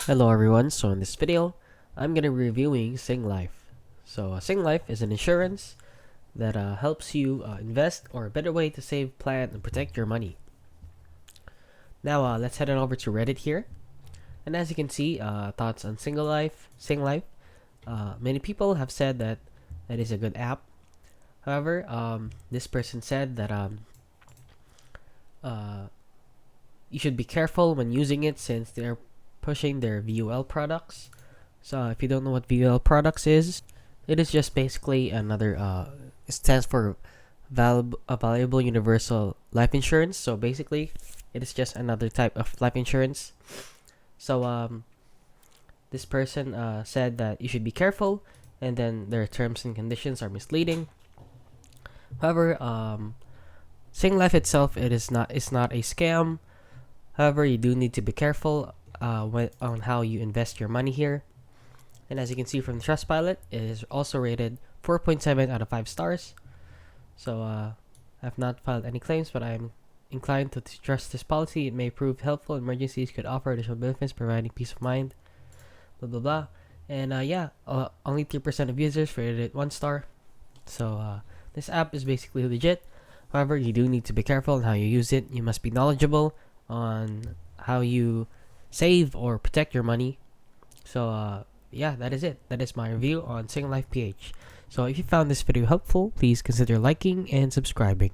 Hello everyone, so in this video, I'm going to be reviewing Singlife. Singlife is an insurance that helps you invest, or a better way to save, plan, and protect your money. Now let's head on over to Reddit here. And as you can see, thoughts on Singlife. Many people have said that that is a good app. However, this person said that uh, you should be careful when using it since they're pushing their VUL products. So if you don't know what VUL products is, it is just basically another it stands for valuable universal life insurance. So basically, it is just another type of life insurance. So this person said that you should be careful, and then their terms and conditions are misleading. However, Singlife itself, it's not a scam. However, you do need to be careful on how you invest your money here. And as you can see from the Trustpilot, it is also rated 4.7 out of 5 stars. So I've not filed any claims, but I'm inclined to trust this policy. It may prove helpful in emergencies, could offer additional benefits, providing peace of mind, blah blah blah. And only 3% of users rated it 1 star. So this app is basically legit. However, you do need to be careful on how you use it. You must be knowledgeable on how you save or protect your money. So that is it. That is my review on Singlife PH. So if you found this video helpful, please consider liking and subscribing.